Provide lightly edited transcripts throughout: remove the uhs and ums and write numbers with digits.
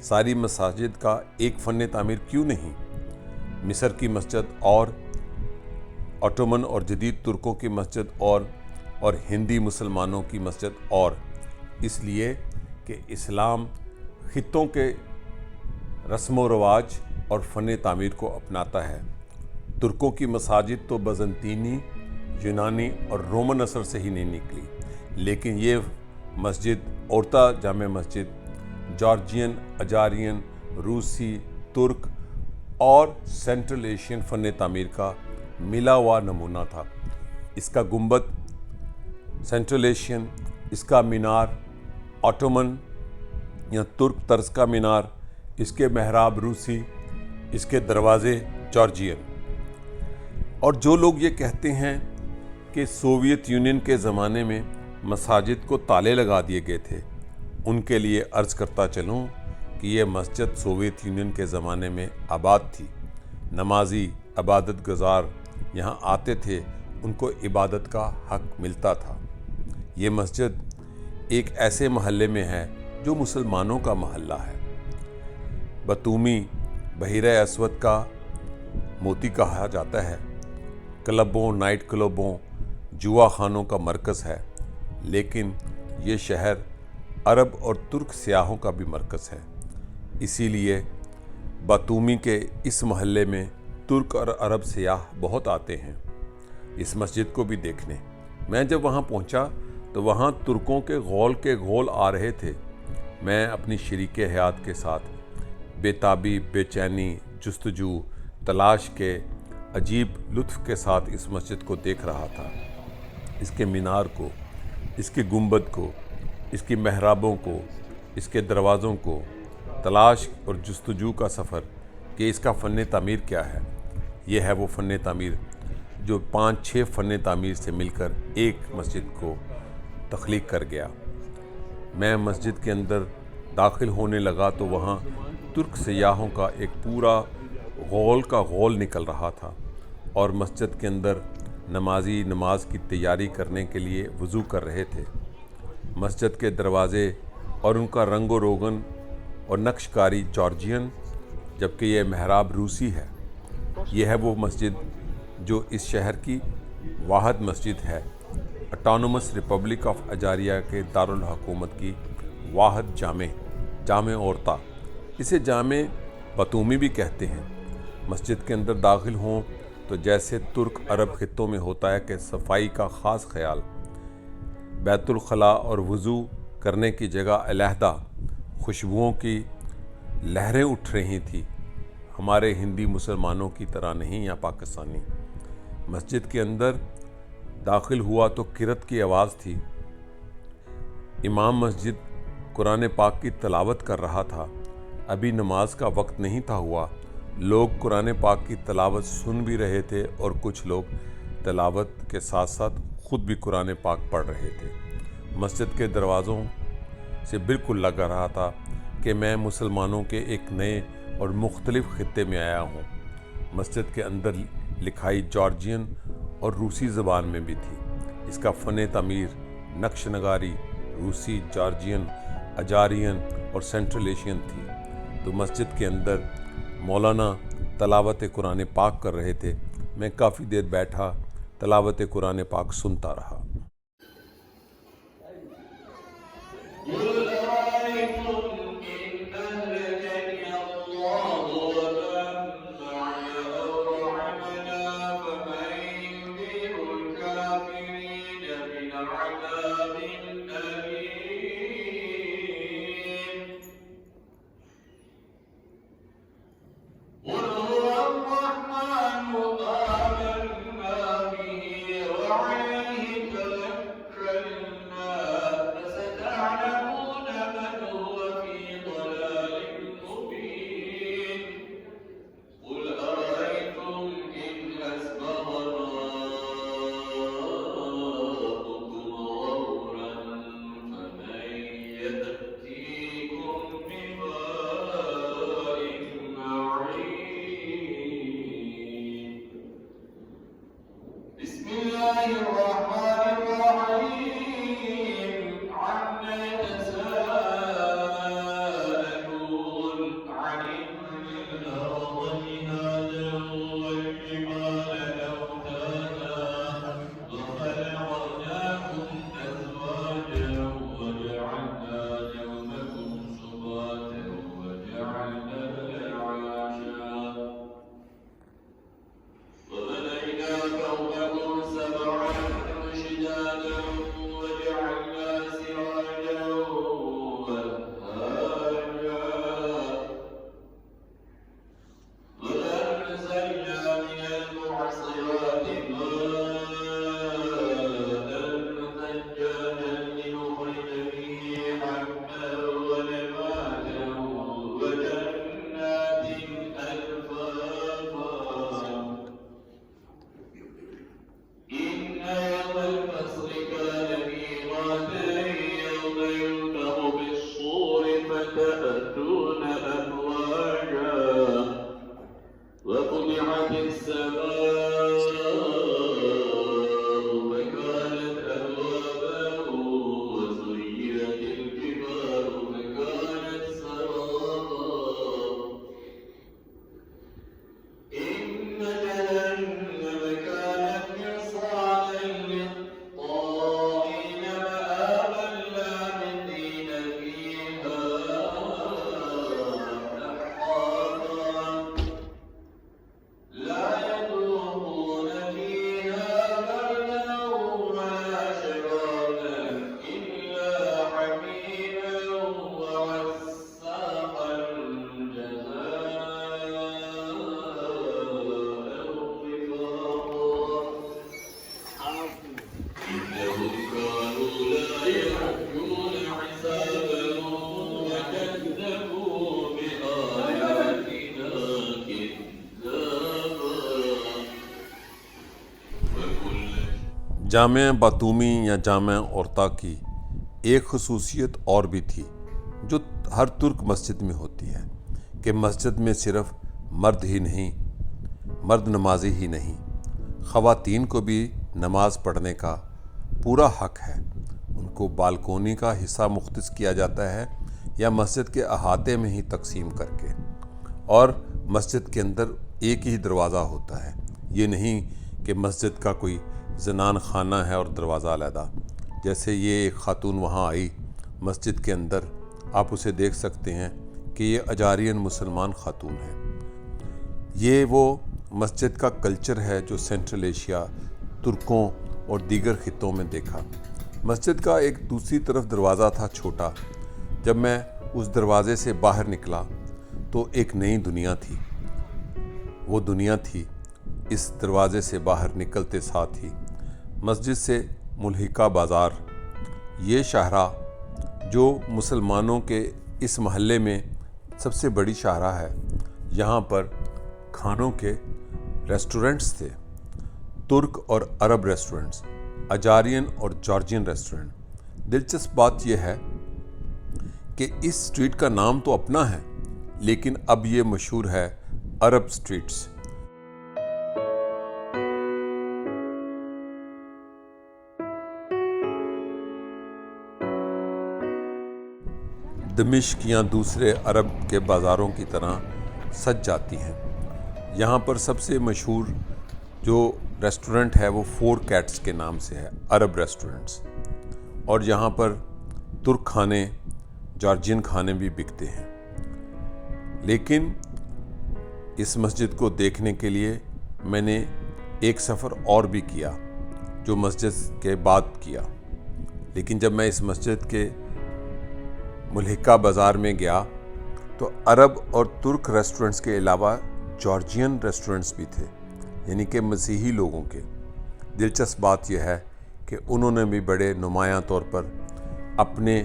ساری مساجد کا ایک فن تعمیر کیوں نہیں؟ مصر کی مسجد اور آٹومن اور جدید ترکوں کی مسجد اور ہندی مسلمانوں کی مسجد اور، اس لیے کہ اسلام خطوں کے رسم و رواج اور فن تعمیر کو اپناتا ہے۔ ترکوں کی مساجد تو بازنطینی، یونانی اور رومن اثر سے ہی نہیں نکلی، لیکن یہ مسجد اورتا جامع مسجد جارجین، اجارین، روسی، ترک اور سینٹرل ایشین فن تعمیر کا ملا ہوا نمونہ تھا۔ اس کا گنبد سینٹرل ایشین، اس کا مینار آٹومن یا ترک طرز کا مینار، اس کے محراب روسی، اس کے دروازے جارجین۔ اور جو لوگ یہ کہتے ہیں کہ سوویت یونین کے زمانے میں مساجد کو تالے لگا دیے گئے تھے، ان کے لیے عرض کرتا چلوں کہ یہ مسجد سوویت یونین کے زمانے میں آباد تھی۔ نمازی، عبادت گزار یہاں آتے تھے، ان کو عبادت کا حق ملتا تھا۔ یہ مسجد ایک ایسے محلے میں ہے جو مسلمانوں کا محلہ ہے۔ بطومی بحیرہ اسود کا موتی کہا جاتا ہے، کلبوں، نائٹ کلبوں، جوا خانوں کا مرکز ہے، لیکن یہ شہر عرب اور ترک سیاحوں کا بھی مرکز ہے۔ اسی لیے بطومی کے اس محلے میں ترک اور عرب سیاح بہت آتے ہیں اس مسجد کو بھی دیکھنے۔ میں جب وہاں پہنچا تو وہاں ترکوں کے غول آ رہے تھے۔ میں اپنی شریک حیات کے ساتھ بے تابی، بے چینی، جستجو، تلاش کے عجیب لطف کے ساتھ اس مسجد کو دیکھ رہا تھا، اس کے مینار کو، اس کے گنبد کو، اس کی محرابوں کو، اس کے دروازوں کو، تلاش اور جستجو کا سفر کہ اس کا فن تعمیر کیا ہے۔ یہ ہے وہ فن تعمیر جو 5-6 فن تعمیر سے مل کر ایک مسجد کو تخلیق کر گیا۔ میں مسجد کے اندر داخل ہونے لگا تو وہاں ترک سیاحوں کا ایک پورا غول نکل رہا تھا، اور مسجد کے اندر نمازی نماز کی تیاری کرنے کے لیے وضو کر رہے تھے۔ مسجد کے دروازے اور ان کا رنگ و روغن اور نقش کاری جارجین، جبکہ یہ محراب روسی ہے۔ یہ ہے وہ مسجد جو اس شہر کی واحد مسجد ہے، اٹانومس ریپبلک آف اجاریہ کے دارالحکومت کی واحد جامع اورتا، اسے جامع بطومی بھی کہتے ہیں۔ مسجد کے اندر داخل ہوں تو جیسے ترک عرب خطوں میں ہوتا ہے کہ صفائی کا خاص خیال، بیت الخلاء اور وضو کرنے کی جگہ علیحدہ خوشبوؤں کی لہریں اٹھ رہی تھیں، ہمارے ہندی مسلمانوں کی طرح نہیں یا پاکستانی۔ مسجد کے اندر داخل ہوا تو قرأت کی آواز تھی۔ امام مسجد قرآن پاک کی تلاوت کر رہا تھا۔ ابھی نماز کا وقت نہیں تھا ہوا، لوگ قرآن پاک کی تلاوت سن بھی رہے تھے اور کچھ لوگ تلاوت کے ساتھ ساتھ خود بھی قرآن پاک پڑھ رہے تھے۔ مسجد کے دروازوں سے بالکل لگ رہا تھا کہ میں مسلمانوں کے ایک نئے اور مختلف خطے میں آیا ہوں۔ مسجد کے اندر لکھائی جارجین اور روسی زبان میں بھی تھی۔ اس کا فن تعمیر، نقش نگاری روسی، جارجین، اجارین اور سینٹرل ایشین تھی۔ تو مسجد کے اندر مولانا تلاوت قرآن پاک کر رہے تھے۔ میں کافی دیر بیٹھا تلاوت قرآن پاک سنتا رہا۔ جامع باتومی یا جامع اورتا کی ایک خصوصیت اور بھی تھی جو ہر ترک مسجد میں ہوتی ہے کہ مسجد میں صرف مرد نمازی ہی نہیں، خواتین کو بھی نماز پڑھنے کا پورا حق ہے۔ ان کو بالکونی کا حصہ مختص کیا جاتا ہے یا مسجد کے احاطے میں ہی تقسیم کر کے، اور مسجد کے اندر ایک ہی دروازہ ہوتا ہے۔ یہ نہیں کہ مسجد کا کوئی زنان خانہ ہے اور دروازہ علیحدہ۔ جیسے یہ ایک خاتون وہاں آئی مسجد کے اندر، آپ اسے دیکھ سکتے ہیں کہ یہ اجارین مسلمان خاتون ہے۔ یہ وہ مسجد کا کلچر ہے جو سینٹرل ایشیا، ترکوں اور دیگر خطوں میں دیکھا۔ مسجد کا ایک دوسری طرف دروازہ تھا چھوٹا۔ جب میں اس دروازے سے باہر نکلا تو ایک نئی دنیا تھی۔ وہ دنیا تھی اس دروازے سے باہر نکلتے ساتھ ہی مسجد سے ملحقہ بازار، یہ شاہراہ جو مسلمانوں کے اس محلے میں سب سے بڑی شاہراہ ہے۔ یہاں پر کھانوں کے ریسٹورنٹس تھے، ترک اور عرب ریسٹورنٹس، اجارین اور جارجین ریسٹورنٹ۔ دلچسپ بات یہ ہے کہ اس اسٹریٹ کا نام تو اپنا ہے، لیکن اب یہ مشہور ہے عرب اسٹریٹس۔ دمشق یا دوسرے عرب کے بازاروں کی طرح سج جاتی ہیں۔ یہاں پر سب سے مشہور جو ریسٹورنٹ ہے وہ 4 کیٹس کے نام سے ہے، عرب ریسٹورنٹس، اور یہاں پر ترک کھانے، جارجین کھانے بھی بکتے ہیں۔ لیکن اس مسجد کو دیکھنے کے لیے میں نے ایک سفر اور بھی کیا جو مسجد کے بعد کیا۔ لیکن جب میں اس مسجد کے ملحقہ بازار میں گیا تو عرب اور ترک ریسٹورنٹس کے علاوہ جارجین ریسٹورنٹس بھی تھے، یعنی کہ مسیحی لوگوں کے۔ دلچسپ بات یہ ہے کہ انہوں نے بھی بڑے نمایاں طور پر اپنے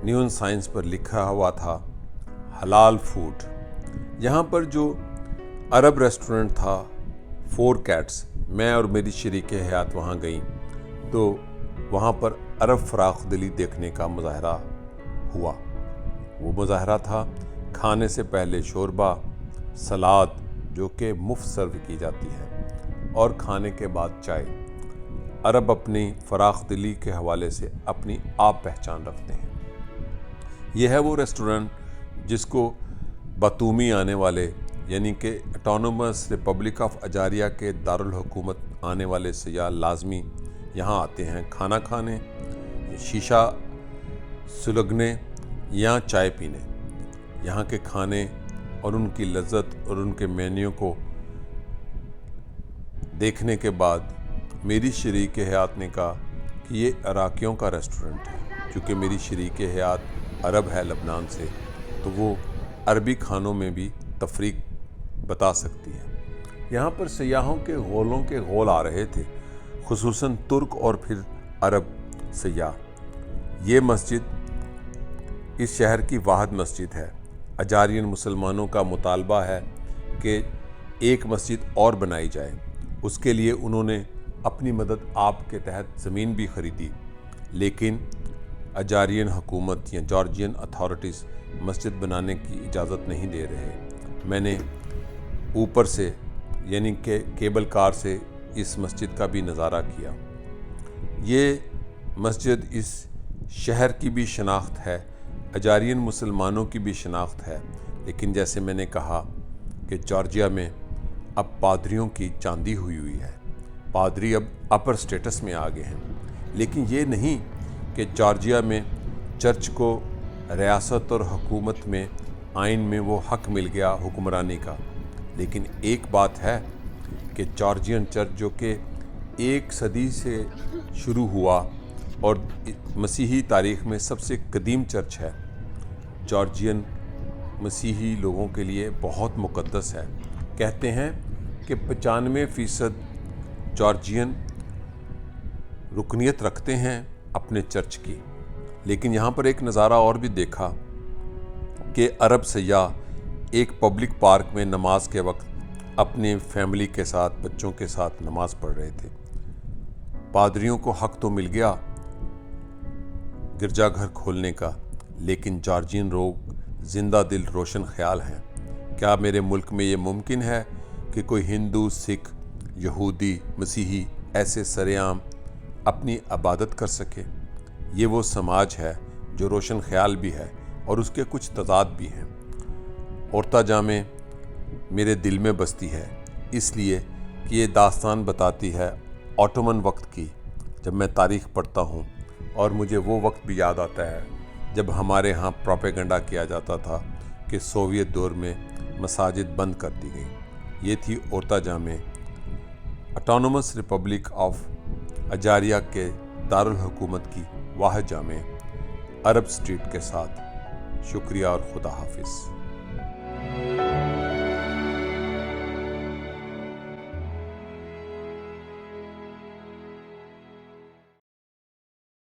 نیون سائنس پر لکھا ہوا تھا حلال فوڈ۔ یہاں پر جو عرب ریسٹورنٹ تھا 4 کیٹس، میں اور میری شریک حیات وہاں گئیں تو وہاں پر عرب فراخ دلی دیکھنے کا مظاہرہ ہوا۔ وہ مظاہرہ تھا کھانے سے پہلے شوربہ، سلاد جو کہ مفت سرو کی جاتی ہے، اور کھانے کے بعد چائے۔ عرب اپنی فراخ دلی کے حوالے سے اپنی آپ پہچان رکھتے ہیں۔ یہ ہے وہ ریسٹورنٹ جس کو باتومی آنے والے، یعنی کہ اٹانومس ریپبلک آف اجاریہ کے دارالحکومت آنے والے سیاح لازمی یہاں آتے ہیں کھانا کھانے، شیشہ سلگنے یا چائے پینے۔ یہاں کے کھانے اور ان کی لذت اور ان کے مینیو کو دیکھنے کے بعد میری شریک حیات نے کہا کہ یہ عراقیوں کا ریسٹورنٹ ہے۔ کیونکہ میری شریک حیات عرب ہے لبنان سے، تو وہ عربی کھانوں میں بھی تفریق بتا سکتی ہے۔ یہاں پر سیاحوں کے غولوں کے غول آ رہے تھے، خصوصاً ترک اور پھر عرب سیاح۔ یہ مسجد اس شہر کی واحد مسجد ہے۔ اجارین مسلمانوں کا مطالبہ ہے کہ ایک مسجد اور بنائی جائے۔ اس کے لیے انہوں نے اپنی مدد آپ کے تحت زمین بھی خریدی، لیکن اجارین حکومت یا جارجین اتھارٹیز مسجد بنانے کی اجازت نہیں دے رہے۔ میں نے اوپر سے یعنی کہ کیبل کار سے اس مسجد کا بھی نظارہ کیا۔ یہ مسجد اس شہر کی بھی شناخت ہے، اجارین مسلمانوں کی بھی شناخت ہے، لیکن جیسے میں نے کہا کہ جارجیا میں اب پادریوں کی چاندی ہوئی ہے، پادری اب اپر سٹیٹس میں آ گئے ہیں۔ لیکن یہ نہیں کہ جارجیا میں چرچ کو ریاست اور حکومت میں آئین میں وہ حق مل گیا حکمرانی کا۔ لیکن ایک بات ہے کہ جارجین چرچ جو کہ 1 صدی سے شروع ہوا اور مسیحی تاریخ میں سب سے قدیم چرچ ہے، جارجین مسیحی لوگوں کے لیے بہت مقدس ہے۔ کہتے ہیں کہ 95% جارجین رکنیت رکھتے ہیں اپنے چرچ کی۔ لیکن یہاں پر ایک نظارہ اور بھی دیکھا کہ عرب سیاح ایک پبلک پارک میں نماز کے وقت اپنی فیملی کے ساتھ، بچوں کے ساتھ نماز پڑھ رہے تھے۔ پادریوں کو حق تو مل گیا گرجا گھر کھولنے کا، لیکن جارجین لوگ زندہ دل روشن خیال ہیں۔ کیا میرے ملک میں یہ ممکن ہے کہ کوئی ہندو، سکھ، یہودی، مسیحی ایسے سرے عام اپنی عبادت کر سکے؟ یہ وہ سماج ہے جو روشن خیال بھی ہے اور اس کے کچھ تضاد بھی ہیں۔ عورتہ جامع میرے دل میں بستی ہے، اس لیے کہ یہ داستان بتاتی ہے آٹومن وقت کی، جب میں تاریخ پڑھتا ہوں اور مجھے وہ وقت بھی یاد آتا ہے جب ہمارے ہاں پروپیگنڈا کیا جاتا تھا کہ سوویت دور میں مساجد بند کر دی گئیں۔ یہ تھی عورتہ جامع آٹونومس ریپبلک آف اجاریہ کے دارالحکومت کی واحد جامع عرب اسٹریٹ کے ساتھ۔ شکریہ اور خدا حافظ۔